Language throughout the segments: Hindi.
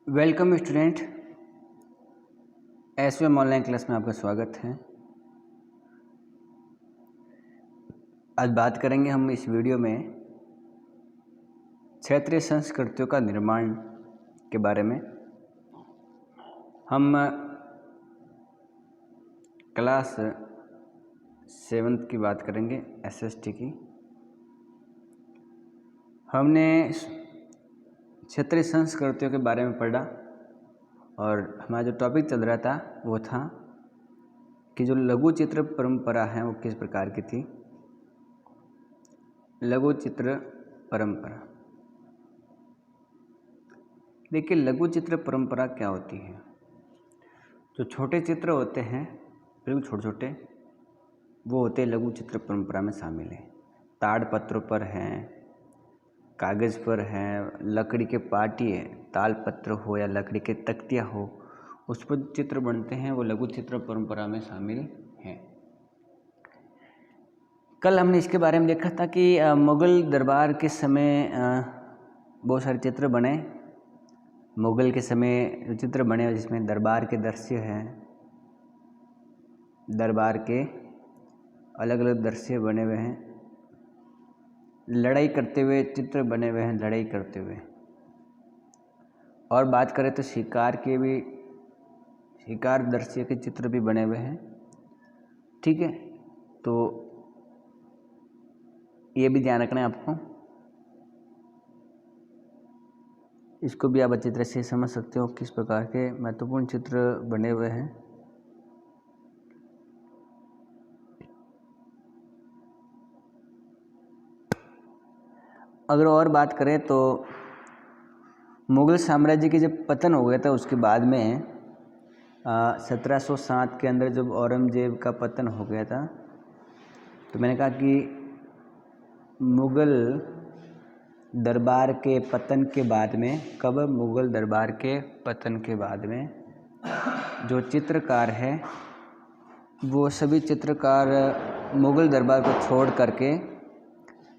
Welcome student, SVM online class में आपका स्वागत है। आज बात करेंगे हम इस वीडियो में क्षेत्रीय संस्कृतियों का निर्माण के बारे में। हम क्लास 7th की बात करेंगे, एसएसटी की। हमने क्षेत्रीय संस्कृतियों के बारे में पढ़ा और हमारा जो टॉपिक चल रहा था वो था कि जो लघु चित्र परंपरा है वो किस प्रकार की थी। लघु चित्र परंपरा, देखिए लघु चित्र परंपरा क्या होती है। जो छोटे चित्र होते हैं, बिल्कुल छोटे छोटे, वो होते लघु चित्र परंपरा में शामिल हैं। ताड़पत्रों पर हैं, कागज़ पर हैं, लकड़ी के पाटी है, तालपत्र हो या लकड़ी के तख्तियाँ हो, उस पर चित्र बनते हैं, वो लघु चित्र परंपरा में शामिल हैं। कल हमने इसके बारे में देखा था कि मुग़ल दरबार के समय बहुत सारे चित्र बने। मुग़ल के समय जो चित्र बने जिसमें दरबार के दृश्य हैं, दरबार के अलग अलग दृश्य बने हुए हैं। लड़ाई करते हुए चित्र बने हुए हैं, लड़ाई करते हुए। और बात करें तो शिकार दृश्य के चित्र भी बने हुए हैं। ठीक है, तो ये भी ध्यान रखना है आपको। इसको भी आप अच्छी तरह से समझ सकते हो किस प्रकार के महत्वपूर्ण चित्र बने हुए हैं। अगर और बात करें तो मुग़ल साम्राज्य के जब पतन हो गया था उसके बाद में 1707 के अंदर जब औरंगजेब का पतन हो गया था, तो मैंने कहा कि मुग़ल दरबार के पतन के बाद में, कब? मुग़ल दरबार के पतन के बाद में जो चित्रकार है वो सभी चित्रकार मुग़ल दरबार को छोड़ करके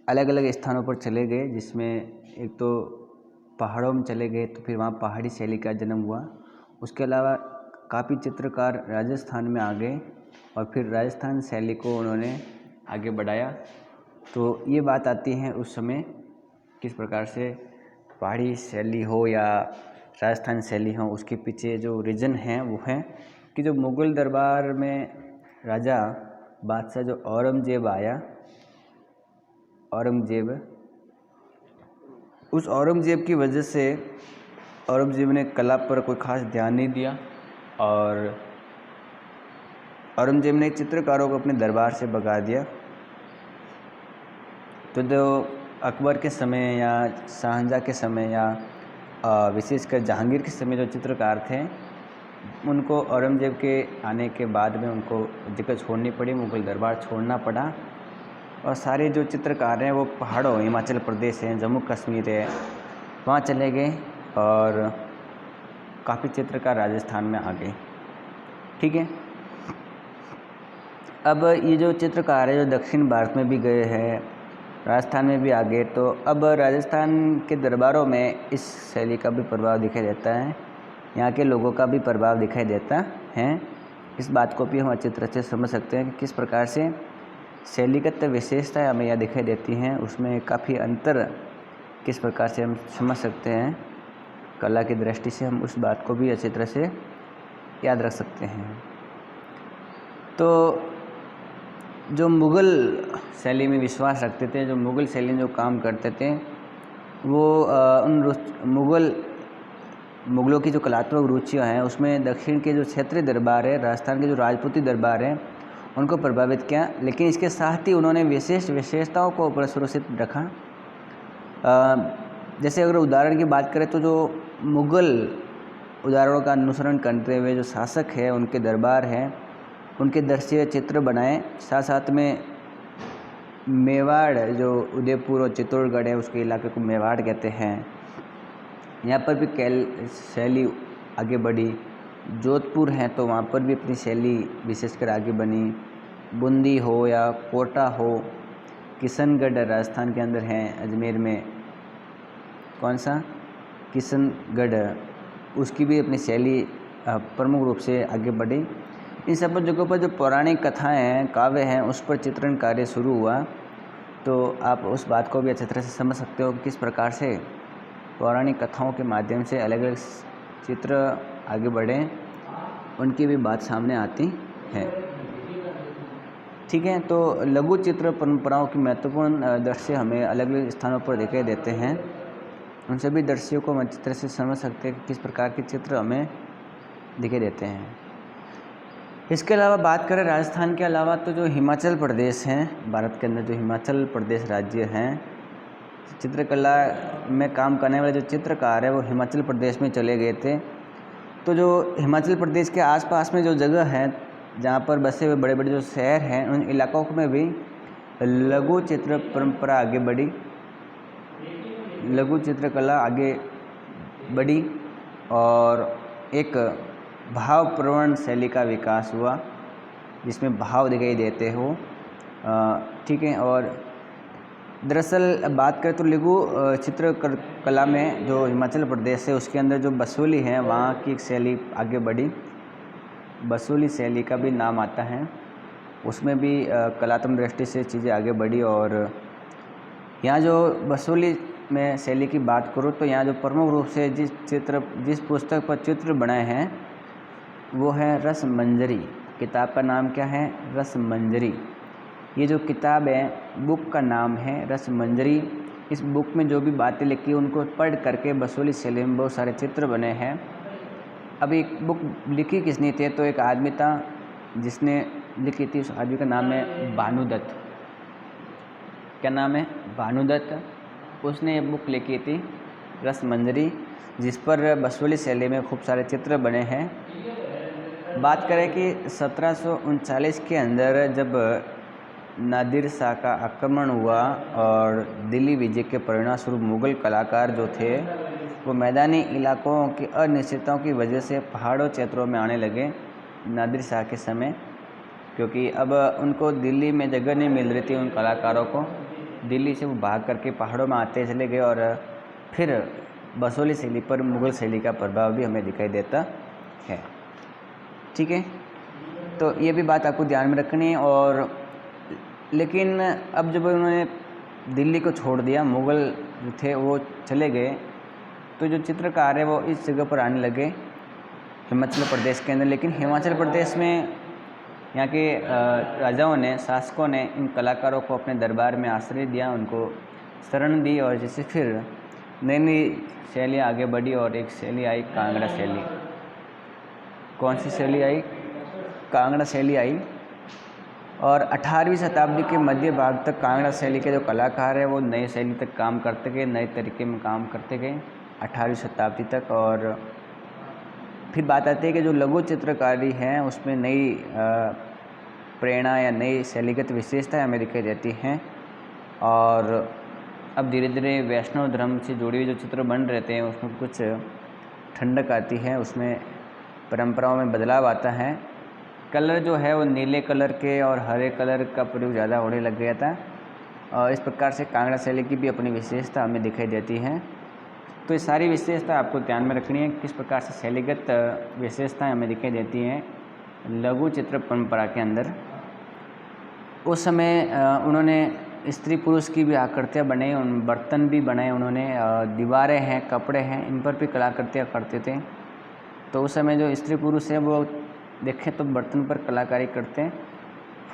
अलग अलग स्थानों पर चले गए, जिसमें एक तो पहाड़ों में चले गए, तो फिर वहाँ पहाड़ी शैली का जन्म हुआ। उसके अलावा काफ़ी चित्रकार राजस्थान में आ गए और फिर राजस्थान शैली को उन्होंने आगे बढ़ाया। तो ये बात आती है उस समय किस प्रकार से पहाड़ी शैली हो या राजस्थान शैली हो, उसके पीछे जो रीज़न है वो है कि जो मुग़ल दरबार में राजा बादशाह जो औरंगजेब आया, उस औरंगजेब की वजह से औरंगजेब ने कला पर कोई ख़ास ध्यान नहीं दिया और औरंगजेब ने चित्रकारों को अपने दरबार से भगा दिया। तो जो अकबर के समय या शाहजहाँ के समय या विशेषकर जहांगीर के समय जो चित्रकार थे, उनको औरंगजेब के आने के बाद में उनको जगह छोड़नी पड़ी, मुग़ल दरबार छोड़ना पड़ा। और सारे जो चित्रकार हैं वो पहाड़ों, हिमाचल प्रदेश है, जम्मू कश्मीर है, वहाँ चले गए और काफ़ी चित्रकार राजस्थान में आ गए। ठीक है, अब ये जो चित्रकार है जो दक्षिण भारत में भी गए हैं, राजस्थान में भी आ गए, तो अब राजस्थान के दरबारों में इस शैली का भी प्रभाव दिखाई देता है, यहाँ के लोगों का भी प्रभाव दिखाई देता है। इस बात को भी हम अच्छी तरह से समझ सकते हैं कि किस प्रकार से शैलीगत विशेषताएं हमें यहाँ दिखाई देती हैं, उसमें काफ़ी अंतर किस प्रकार से हम समझ सकते हैं। कला की दृष्टि से हम उस बात को भी अच्छी तरह से याद रख सकते हैं। तो जो मुग़ल शैली में विश्वास रखते थे, जो मुग़ल शैली में जो काम करते थे, वो मुग़लों की जो कलात्मक रुचियाँ हैं उसमें दक्षिण के जो क्षेत्रीय दरबार है, राजस्थान के जो राजपूती दरबार है, उनको प्रभावित किया। लेकिन इसके साथ ही उन्होंने विशेषताओं को प्रसुरक्षित रखा। जैसे अगर उदाहरण की बात करें तो जो मुग़ल उदाहरणों का अनुसरण करते हुए जो शासक है, उनके दरबार हैं, उनके दृश्य चित्र बनाए। साथ साथ में मेवाड़, जो उदयपुर और चित्तौड़गढ़ है, उसके इलाके को मेवाड़ कहते हैं, यहाँ पर भी शैली आगे बढ़ी। जोधपुर है तो वहाँ पर भी अपनी शैली विशेषकर आगे बनी। बूंदी हो या कोटा हो, किशनगढ़ राजस्थान के अंदर है, अजमेर में, कौन सा? किशनगढ़, उसकी भी अपनी शैली प्रमुख रूप से आगे बढ़ी। इन सब जगहों पर जो पौराणिक कथाएं हैं, काव्य हैं, उस पर चित्रण कार्य शुरू हुआ। तो आप उस बात को भी अच्छी तरह से समझ सकते हो कि किस प्रकार से पौराणिक कथाओं के माध्यम से अलग अलग चित्र आगे बढ़े, उनकी भी बात सामने आती है। ठीक है, तो लघु चित्र परंपराओं की महत्वपूर्ण दृश्य हमें अलग अलग स्थानों पर दिखाई देते हैं। उन सभी दृश्यों को हम अच्छी तरह से समझ सकते हैं कि किस प्रकार के चित्र हमें दिखाई देते हैं। इसके अलावा बात करें राजस्थान के अलावा, तो जो हिमाचल प्रदेश हैं, भारत के अंदर जो हिमाचल प्रदेश राज्य हैं, चित्रकला में काम करने वाले जो चित्रकार है वो हिमाचल प्रदेश में चले गए थे। तो जो हिमाचल प्रदेश के आसपास में जो जगह है जहाँ पर बसे हुए बड़े बड़े जो शहर हैं, उन इलाकों में भी लघु चित्र परंपरा आगे बढ़ी, लघु चित्रकला आगे बढ़ी और एक भावप्रवण शैली का विकास हुआ जिसमें भाव दिखाई देते हो। ठीक है, और दरअसल बात करें तो लघु चित्रकला में जो हिमाचल प्रदेश है उसके अंदर जो बसोली है, वहाँ की एक शैली आगे बढ़ी, बसोली शैली का भी नाम आता है। उसमें भी कलात्मक दृष्टि से चीज़ें आगे बढ़ी। और यहाँ जो बसोली में शैली की बात करूँ तो यहाँ जो प्रमुख रूप से जिस पुस्तक पर चित्र बनाए हैं वो है रसमंजरी। किताब का नाम क्या है? रसमंजरी। ये जो किताब है, बुक का नाम है रसमंजरी। इस बुक में जो भी बातें लिखी उनको पढ़ करके बसोली शैली में बहुत सारे चित्र बने हैं। अब एक बुक लिखी किसने थी? तो एक आदमी था जिसने लिखी थी, उस आदमी का नाम है भानुदत्त। क्या नाम है? भानुदत्त। उसने ये बुक लिखी थी रसमंजरी, जिस पर बसोली शैली में खूब सारे चित्र बने हैं। बात करें कि 1739 के अंदर जब नादिर शाह का आक्रमण हुआ और दिल्ली विजय के परिणामस्वरूप मुग़ल कलाकार जो थे वो मैदानी इलाकों की अनिश्चितताओं की वजह से पहाड़ों क्षेत्रों में आने लगे नादिर शाह के समय, क्योंकि अब उनको दिल्ली में जगह नहीं मिल रही थी। उन कलाकारों को दिल्ली से वो भाग करके पहाड़ों में आते चले गए और फिर बसोली शैली पर मुग़ल शैली का प्रभाव भी हमें दिखाई देता है। ठीक है, तो ये भी बात आपको ध्यान में रखनी है। और लेकिन अब जब उन्होंने दिल्ली को छोड़ दिया, मुग़ल जो थे वो चले गए, तो जो चित्रकार है वो इस जगह पर आने लगे हिमाचल प्रदेश के अंदर। लेकिन हिमाचल प्रदेश में यहाँ के राजाओं ने, शासकों ने इन कलाकारों को अपने दरबार में आश्रय दिया, उनको शरण दी और जैसे फिर नई नई शैलियाँ आगे बढ़ी और एक शैली आई कांगड़ा शैली। कौन सी शैली आई? कांगड़ा शैली आई। और 18वीं शताब्दी के मध्य भाग तक कांगड़ा शैली के जो कलाकार है वो नई शैली तक काम करते गए, नए तरीके में काम करते गए 18वीं शताब्दी तक। और फिर बात आती है कि जो लघु चित्रकारी है उसमें नई प्रेरणा या नई शैलीगत विशेषताएं हमें दिखाई देती हैं। और अब धीरे धीरे वैष्णव धर्म से जुड़ी हुई जो चित्र बन रहे थे उसमें कुछ ठंडक आती है, उसमें परंपराओं में बदलाव आता है। कलर जो है वो नीले कलर के और हरे कलर का प्रयोग ज़्यादा होने लग गया था। और इस प्रकार से कांगड़ा शैली की भी अपनी विशेषता हमें दिखाई देती है। तो ये सारी विशेषता आपको ध्यान में रखनी है, किस प्रकार से शैलीगत विशेषताएं हमें दिखाई देती हैं लघु चित्र परंपरा के अंदर। उस समय उन्होंने स्त्री पुरुष की भी आकृतियाँ बनाई, उन बर्तन भी बनाए उन्होंने, दीवारें हैं, कपड़े हैं, इन पर भी कलाकृतियाँ करते थे। तो उस समय जो स्त्री पुरुष है वो देखें तो बर्तन पर कलाकारी करते हैं,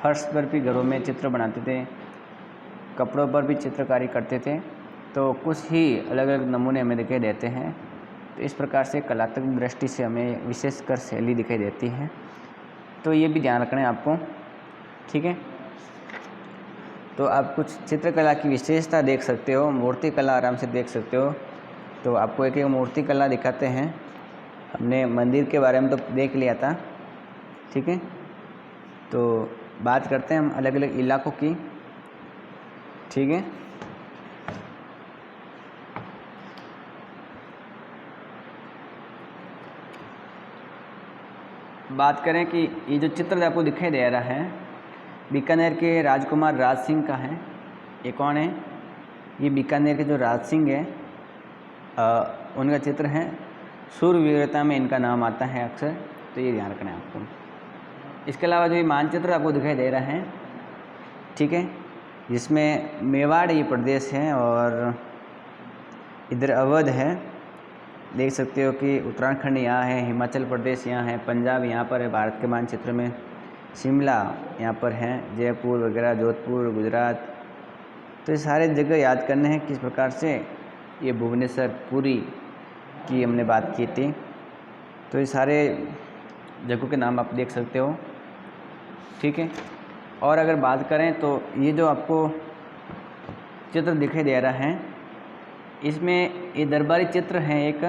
फर्श पर भी घरों में चित्र बनाते थे, कपड़ों पर भी चित्रकारी करते थे। तो कुछ ही अलग अलग नमूने हमें दिखाई देते हैं। तो इस प्रकार से कलात्मक दृष्टि से हमें विशेषकर शैली दिखाई देती है। तो ये भी ध्यान रखना है आपको। ठीक है, तो आप कुछ चित्रकला की विशेषता देख सकते हो, मूर्ति कला आराम से देख सकते हो। तो आपको एक मूर्ति कला दिखाते हैं। हमने मंदिर के बारे में तो देख लिया था। ठीक है, तो बात करते हैं हम अलग अलग इलाकों की। ठीक है, बात करें कि ये जो चित्र आपको दिखाई दे रहा है बीकानेर के राजकुमार राज सिंह का है। ये कौन है? ये बीकानेर के जो राज सिंह है उनका चित्र है। शूरवीरता में इनका नाम आता है अक्सर, तो ये ध्यान रखना है आपको। इसके अलावा जो ये मानचित्र आपको दिखाई दे रहा है, ठीक है, जिसमें मेवाड़ ये प्रदेश है और इधर अवध है, देख सकते हो कि उत्तराखंड यहाँ है, हिमाचल प्रदेश यहाँ है, पंजाब यहाँ पर है भारत के मानचित्र में, शिमला यहाँ पर है, जयपुर वगैरह, जोधपुर, गुजरात। तो ये सारे जगह याद करने हैं किस प्रकार से। ये भुवनेश्वर, पुरी की हमने बात की थी, तो ये सारे जगहों के नाम आप देख सकते हो, ठीक है। और अगर बात करें तो ये जो आपको चित्र दिखाई दे रहा है, इसमें ये दरबारी चित्र है एक,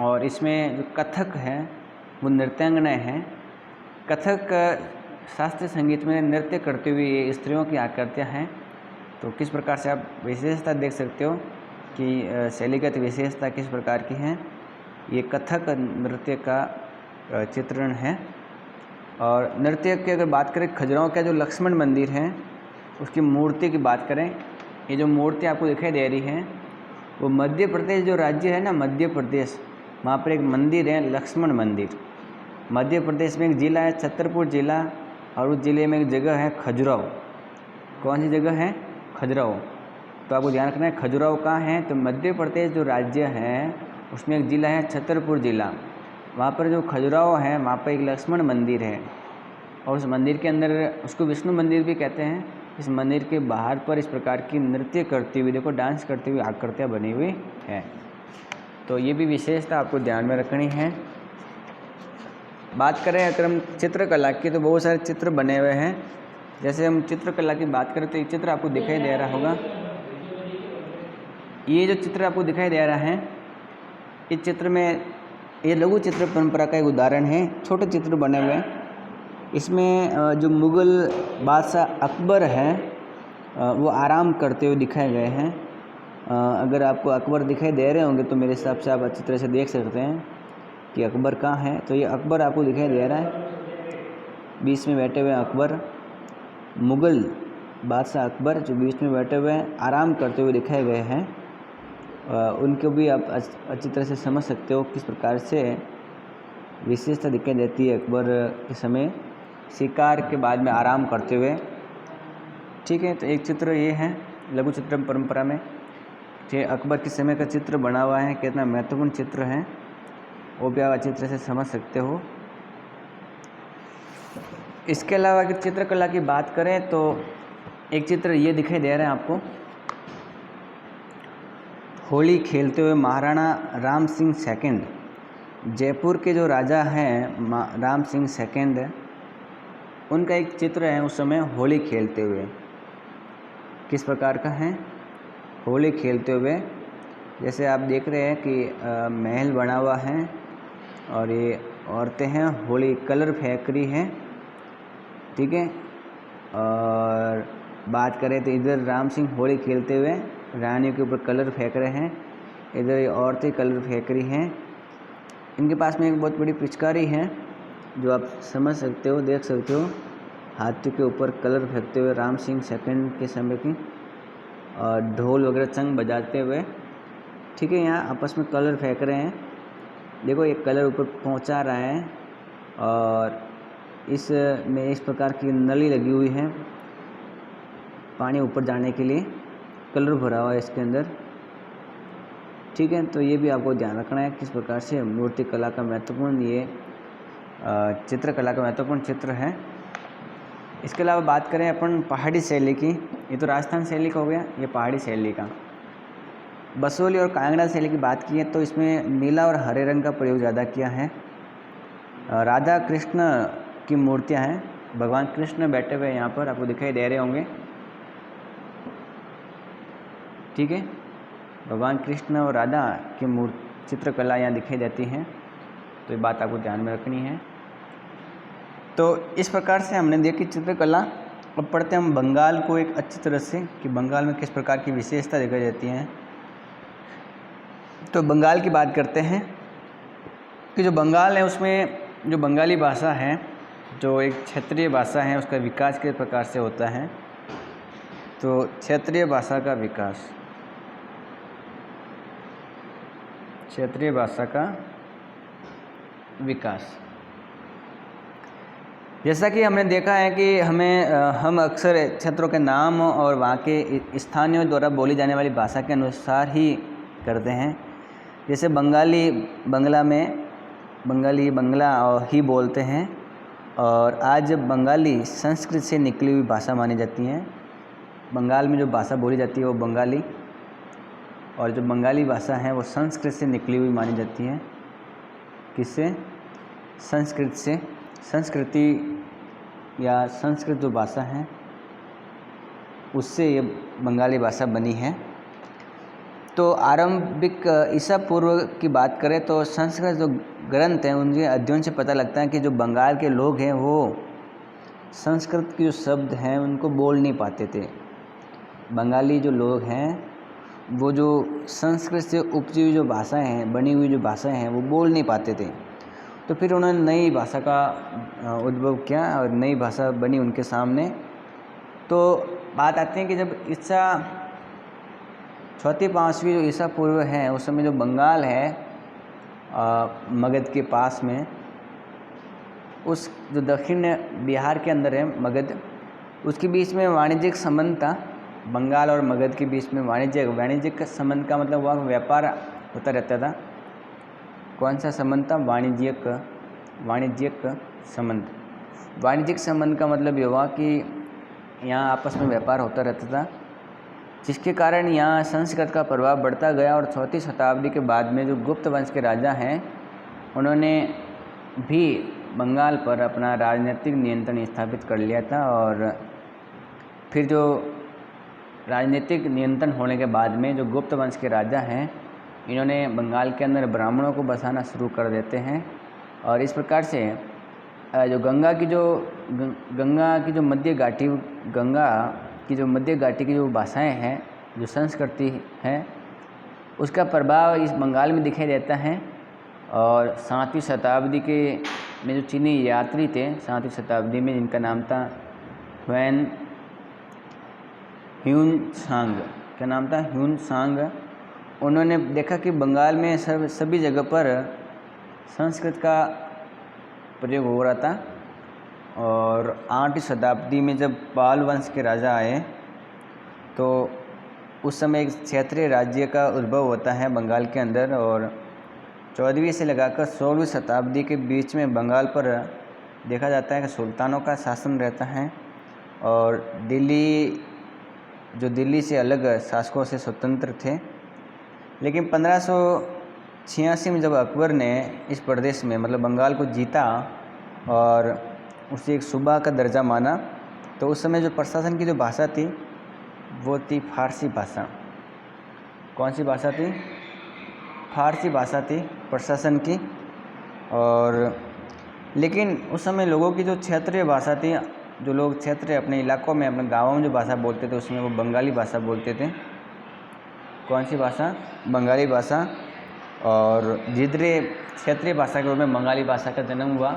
और इसमें जो कथक है वो नृत्यांगनाएँ हैं। कथक शास्त्रीय संगीत में नृत्य करते हुए ये स्त्रियों की आकृतियाँ हैं। तो किस प्रकार से आप विशेषता देख सकते हो कि शैलीगत विशेषता किस प्रकार की है। ये कथक नृत्य का चित्रण है। और नृत्य की अगर बात करें, खजुराहो का जो लक्ष्मण मंदिर है उसकी मूर्ति की बात करें, ये जो मूर्ति आपको दिखाई दे रही है वो मध्य प्रदेश जो राज्य है ना, मध्य प्रदेश, वहाँ पर एक मंदिर है लक्ष्मण मंदिर। मध्य प्रदेश में एक ज़िला है छतरपुर ज़िला, और उस ज़िले में एक जगह है खजुराहो। कौन सी जगह है? खजुराहो। तो आपको ध्यान रखना है खजुराहो कहाँ है, तो मध्य प्रदेश जो राज्य है उसमें एक ज़िला है छतरपुर ज़िला। वहाँ पर जो खजुराहो है वहाँ पर एक लक्ष्मण मंदिर है, और उस मंदिर के अंदर उसको विष्णु मंदिर भी कहते हैं। इस मंदिर के बाहर पर इस प्रकार की नृत्य करती हुई, देखो डांस करती हुई आकृतियाँ बनी हुई हैं। तो ये भी विशेषता आपको ध्यान में रखनी है। बात करें अगर हम चित्रकला की, तो बहुत सारे चित्र बने हुए हैं। जैसे हम चित्रकला की बात करें तो ये चित्र आपको दिखाई दे रहा होगा, ये जो चित्र आपको दिखाई दे रहा है, इस चित्र में ये लघु चित्र परंपरा का एक उदाहरण है। छोटे चित्र बने हुए हैं। इसमें जो मुग़ल बादशाह अकबर है वो आराम करते हुए दिखाए गए हैं। अगर आपको अकबर दिखाई दे रहे होंगे तो मेरे हिसाब से आप अच्छी तरह से देख सकते हैं कि अकबर कहाँ है। तो ये अकबर आपको दिखाई दे रहा है, बीच में बैठे हुए अकबर, मुग़ल बादशाह अकबर जो बीच में बैठे हुए हैं आराम करते हुए दिखाए गए हैं। उनको भी आप अच्छी तरह से समझ सकते हो किस प्रकार से विशेषता दिखाई देती है अकबर के समय शिकार के बाद में आराम करते हुए, ठीक है। तो एक चित्र ये है लघु चित्र परंपरा में, ये अकबर के समय का चित्र बना हुआ है। कितना महत्वपूर्ण चित्र है वो भी आप अच्छी तरह से समझ सकते हो। इसके अलावा अगर चित्रकला की बात करें तो एक चित्र ये दिखाई दे रहा है आपको, होली खेलते हुए महाराणा राम सिंह सेकंड, जयपुर के जो राजा हैं राम सिंह सेकंड, उनका एक चित्र है उस समय होली खेलते हुए। किस प्रकार का है? होली खेलते हुए। जैसे आप देख रहे हैं कि महल बना हुआ है और ये औरतें हैं, होली कलर फेंक रही हैं, ठीक है। और बात करें तो इधर राम सिंह होली खेलते हुए रानियों के ऊपर कलर फेंक रहे हैं, इधर ये औरतें कलर फेंक रही हैं। इनके पास में एक बहुत बड़ी पिचकारी है जो आप समझ सकते हो, देख सकते हो, हाथी के ऊपर कलर फेंकते हुए राम सिंह सेकंड के समय की, और ढोल वगैरह चंग बजाते हुए, ठीक है। यहाँ आपस में कलर फेंक रहे हैं। देखो एक कलर ऊपर पहुँचा रहा है और इसमें इस प्रकार की नली लगी हुई है पानी ऊपर जाने के लिए, कलर भरा हुआ है इसके अंदर, ठीक है। तो ये भी आपको ध्यान रखना है किस प्रकार से मूर्ति कला का महत्वपूर्ण, ये चित्रकला का महत्वपूर्ण चित्र है। इसके अलावा बात करें अपन पहाड़ी शैली की, ये तो राजस्थान शैली का हो गया, ये पहाड़ी शैली का। बसोली और कांगड़ा शैली की बात की है तो इसमें नीला और हरे रंग का प्रयोग ज़्यादा किया है। राधा कृष्ण की मूर्तियाँ हैं, भगवान कृष्ण बैठे हुए यहाँ पर आपको दिखाई दे रहे होंगे, ठीक है। भगवान कृष्ण और राधा की चित्रकला यहाँ दिखाई देती हैं, तो ये बात आपको ध्यान में रखनी है। तो इस प्रकार से हमने देखी चित्रकला। अब पढ़ते हैं हम बंगाल को एक अच्छी तरह से कि बंगाल में किस प्रकार की विशेषता दिखाई देती हैं। तो बंगाल की बात करते हैं कि जो बंगाल है उसमें जो बंगाली भाषा है, जो एक क्षेत्रीय भाषा है, उसका विकास किस प्रकार से होता है। तो क्षेत्रीय भाषा का विकास, क्षेत्रीय भाषा का विकास। जैसा कि हमने देखा है कि हम अक्सर क्षेत्रों के नाम और वहाँ के स्थानीय द्वारा बोली जाने वाली भाषा के अनुसार ही करते हैं। जैसे बंगाली बंगला और ही बोलते हैं, और आज बंगाली संस्कृत से निकली हुई भाषा मानी जाती है। बंगाल में जो भाषा बोली जाती है वो बंगाली, और जो बंगाली भाषा है वो संस्कृत से निकली हुई मानी जाती है। किससे? संस्कृत से। संस्कृति या संस्कृत जो भाषा है उससे ये बंगाली भाषा बनी है। तो आरंभिक ईसा पूर्व की बात करें तो संस्कृत जो ग्रंथ हैं उनके अध्ययन से पता लगता है कि जो बंगाल के लोग हैं वो संस्कृत के जो शब्द हैं उनको बोल नहीं पाते थे। बंगाली जो लोग हैं वो जो संस्कृत से उपजी हुई जो भाषाएं हैं, बनी हुई जो भाषाएं हैं वो बोल नहीं पाते थे। तो फिर उन्होंने नई भाषा का उद्भव किया और नई भाषा बनी उनके सामने। तो बात आती है कि जब ईसा 4वीं-5वीं जो ईसा पूर्व है उस समय जो बंगाल है मगध के पास में, उस जो दक्षिण बिहार के अंदर है मगध, उसके बीच में वाणिज्यिक संबंध था। बंगाल और मगध के बीच में वाणिज्यिक संबंध का मतलब हुआ व्यापार होता रहता था। कौन सा संबंध था? वाणिज्यिक संबंध। वाणिज्यिक संबंध का मतलब ये हुआ कि यहाँ आपस में व्यापार होता रहता था, जिसके कारण यहाँ संस्कृत का प्रभाव बढ़ता गया। और 4वीं शताब्दी के बाद में जो गुप्त वंश के राजा हैं उन्होंने भी बंगाल पर अपना राजनीतिक नियंत्रण स्थापित कर लिया था। और फिर जो राजनीतिक नियंत्रण होने के बाद में जो गुप्त वंश के राजा हैं इन्होंने बंगाल के अंदर ब्राह्मणों को बसाना शुरू कर देते हैं। और इस प्रकार से जो गंगा की जो मध्य घाटी की जो भाषाएं हैं, जो संस्कृति है, उसका प्रभाव इस बंगाल में दिखाई देता है। और 7वीं शताब्दी में जो चीनी यात्री थे 7वीं शताब्दी में, जिनका नाम था ह्यून-त्सांग, क्या नाम था? ह्यून-त्सांग। उन्होंने देखा कि बंगाल में सभी जगह पर संस्कृत का प्रयोग हो रहा था। और 8वीं शताब्दी में जब पाल वंश के राजा आए तो उस समय एक क्षेत्रीय राज्य का उद्भव होता है बंगाल के अंदर। और 14वीं से लगाकर 16वीं शताब्दी के बीच में बंगाल पर देखा जाता है कि सुल्तानों का शासन रहता है। और दिल्ली से अलग शासकों से स्वतंत्र थे। लेकिन 1586 में जब अकबर ने इस प्रदेश में मतलब बंगाल को जीता और उसे एक सूबा का दर्जा माना, तो उस समय जो प्रशासन की जो भाषा थी वो थी फारसी भाषा। कौन सी भाषा थी? फारसी भाषा थी प्रशासन की। और लेकिन उस समय लोगों की जो क्षेत्रीय भाषा थी, जो लोग क्षेत्रीय अपने इलाकों में अपने गाँवों में जो भाषा बोलते थे उसमें वो बंगाली भाषा बोलते थे। कौन सी भाषा? बंगाली भाषा। और धीरे धीरे क्षेत्रीय भाषा के रूप में बंगाली भाषा का जन्म हुआ।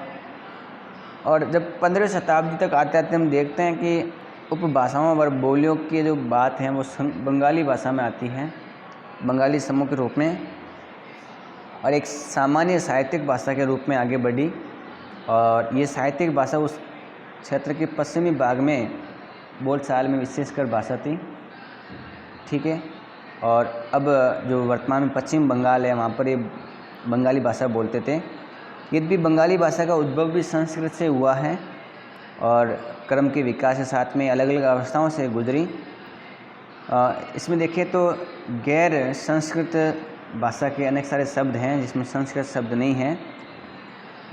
और जब 15वीं शताब्दी तक आते आते हम देखते हैं कि उपभाषाओं और बोलियों की जो बात है वो बंगाली भाषा में आती है, बंगाली समूह के रूप में, और एक सामान्य साहित्यिक भाषा के रूप में आगे बढ़ी। और ये साहित्यिक भाषा उस क्षेत्र के पश्चिमी भाग में बोलचाल में विशेषकर भाषा थी। ठीक है। और अब जो वर्तमान में पश्चिम बंगाल है वहाँ पर ये बंगाली भाषा बोलते थे। यद्यपि बंगाली भाषा का उद्भव भी संस्कृत से हुआ है और क्रम के विकास के साथ में अलग अलग अवस्थाओं से गुजरी। इसमें देखें तो गैर संस्कृत भाषा के अनेक सारे शब्द हैं जिसमें संस्कृत शब्द नहीं हैं।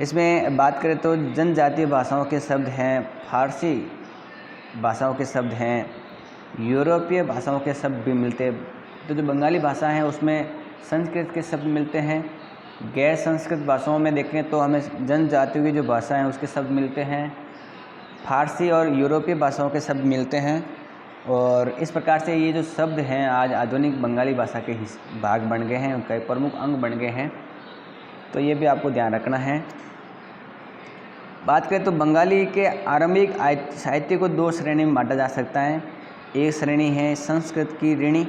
इसमें बात करें तो जनजातीय भाषाओं के शब्द हैं, फारसी भाषाओं के शब्द हैं, यूरोपीय भाषाओं के शब्द भी मिलते हैं। तो जो बंगाली भाषा है उसमें संस्कृत के शब्द मिलते हैं। गैर संस्कृत भाषाओं में देखें तो हमें जनजातियों की जो भाषा है उसके शब्द मिलते हैं, फारसी और यूरोपीय भाषाओं के शब्द मिलते हैं। और इस प्रकार से ये जो शब्द हैं आज आधुनिक बंगाली भाषा के भाग बन गए हैं, उनका एक प्रमुख अंग बन गए हैं। तो ये भी आपको ध्यान रखना है। बात करें तो बंगाली के आरंभिक साहित्य को दो श्रेणी में बांटा जा सकता है। एक श्रेणी है संस्कृत की ऋणी।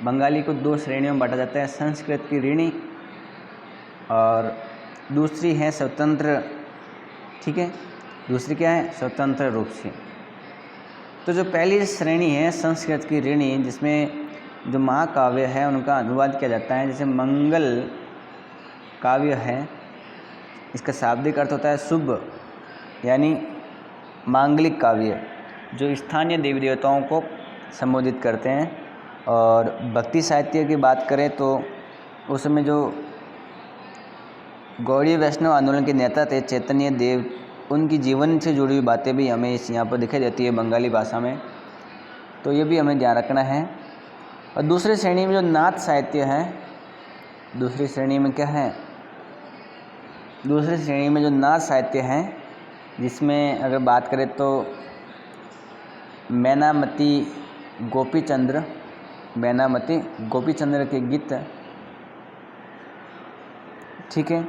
बंगाली को दो श्रेणियों में बांटा जाता है, संस्कृत की ऋणी और दूसरी है स्वतंत्र, ठीक है, दूसरी क्या है, स्वतंत्र रूप से। तो जो पहली श्रेणी है संस्कृत की ऋणी, जिसमें जो महाकाव्य है उनका अनुवाद किया जाता है, जैसे मंगल काव्य है, इसका शाब्दिक अर्थ होता है शुभ, यानी मांगलिक काव्य जो स्थानीय देवी देवताओं को संबोधित करते हैं। और भक्ति साहित्य की बात करें तो उस समय जो गौड़ीय वैष्णव आंदोलन के नेता थे चैतन्य देव, उनकी जीवन से जुड़ी हुई बातें भी हमें यहाँ पर दिखाई देती है बंगाली भाषा में, तो ये भी हमें ध्यान रखना है। और दूसरी श्रेणी में जो नाथ साहित्य है, दूसरी श्रेणी में क्या है, दूसरी श्रेणी में जो नाथ साहित्य है, जिसमें अगर बात करें तो मैनामती गोपीचंद्र, मैनामती गोपीचंद्र के गीत, ठीक है,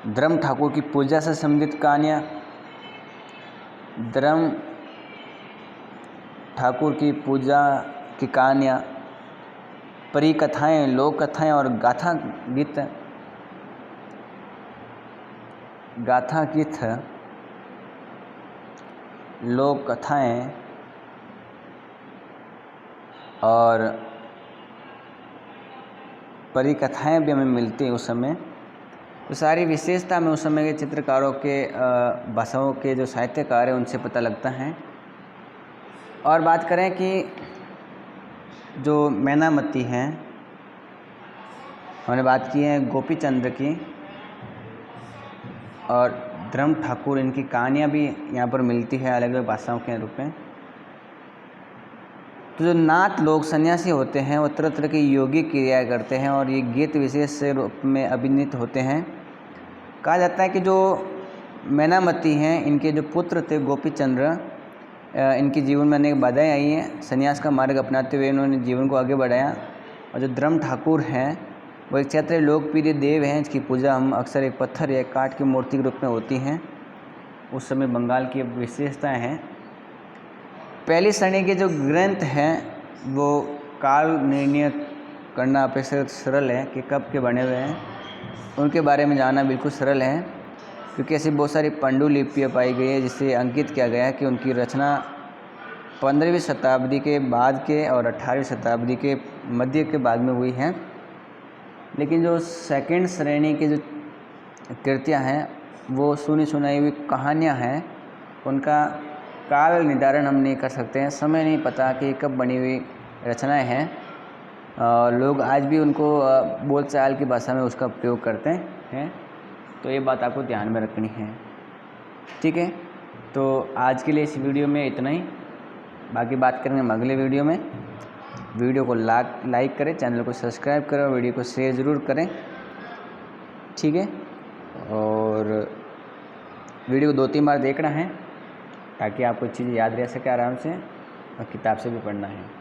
धर्म ठाकुर की पूजा से संबंधित कहानियाँ, धर्म ठाकुर की पूजा की कहानियाँ, परी कथाएँ, लोक कथाएँ और गाथा गीत, गाथा गीत, लोक कथाएँ और परी कथाएँ भी हमें मिलती हैं उस समय। तो सारी विशेषता में उस समय के चित्रकारों के भाषाओं के जो साहित्यकार हैं उनसे पता लगता है। और बात करें कि जो मैनामती हैं, हमने बात की है गोपीचंद्र की और धर्म ठाकुर, इनकी कहानियाँ भी यहाँ पर मिलती है अलग अलग भाषाओं के रूप में। तो जो नाथ लोग सन्यासी होते हैं वो तरह तरह की योगिक क्रिया करते हैं और ये गीत विशेष से रूप में अभिनीत होते हैं। कहा जाता है कि जो मैनामती हैं, इनके जो पुत्र थे गोपीचंद्र, इनके जीवन में अनेक बाधाएं आई हैं, संन्यास का मार्ग अपनाते हुए इन्होंने जीवन को आगे बढ़ाया। और जो धर्म ठाकुर हैं वो एक क्षेत्रीय लोकप्रिय देव हैं, जिसकी पूजा हम अक्सर एक पत्थर या काठ की मूर्ति के रूप में होती हैं। उस समय बंगाल की विशेषताएँ हैं। पहली श्रेणी के जो ग्रंथ हैं वो काल निर्णय करना अपेक्षाकृत सरल है कि कब के बने हुए हैं, उनके बारे में जानना बिल्कुल सरल है, क्योंकि ऐसी बहुत सारी पांडुलिपियाँ पाई गई है जिससे अंकित किया गया है कि उनकी रचना 15वीं शताब्दी के बाद के और 18वीं शताब्दी के मध्य के बाद में हुई है। लेकिन जो सेकंड श्रेणी की जो कृतियाँ हैं वो सुनी सुनाई हुई कहानियाँ हैं, उनका काल निर्धारण हम नहीं कर सकते हैं, समय नहीं पता कि कब बनी हुई रचनाएं हैं। लोग आज भी उनको बोलचाल की भाषा में उसका प्रयोग करते हैं, तो ये बात आपको ध्यान में रखनी है, ठीक है। तो आज के लिए इस वीडियो में इतना ही, बाकी बात करेंगे हम अगले वीडियो में। वीडियो को लाइक करें, चैनल को सब्सक्राइब करें और वीडियो को शेयर ज़रूर करें, ठीक है। और वीडियो को 2-3 बार देखना है ताकि आपको चीज़ें याद रह सके आराम से, और किताब से भी पढ़ना है।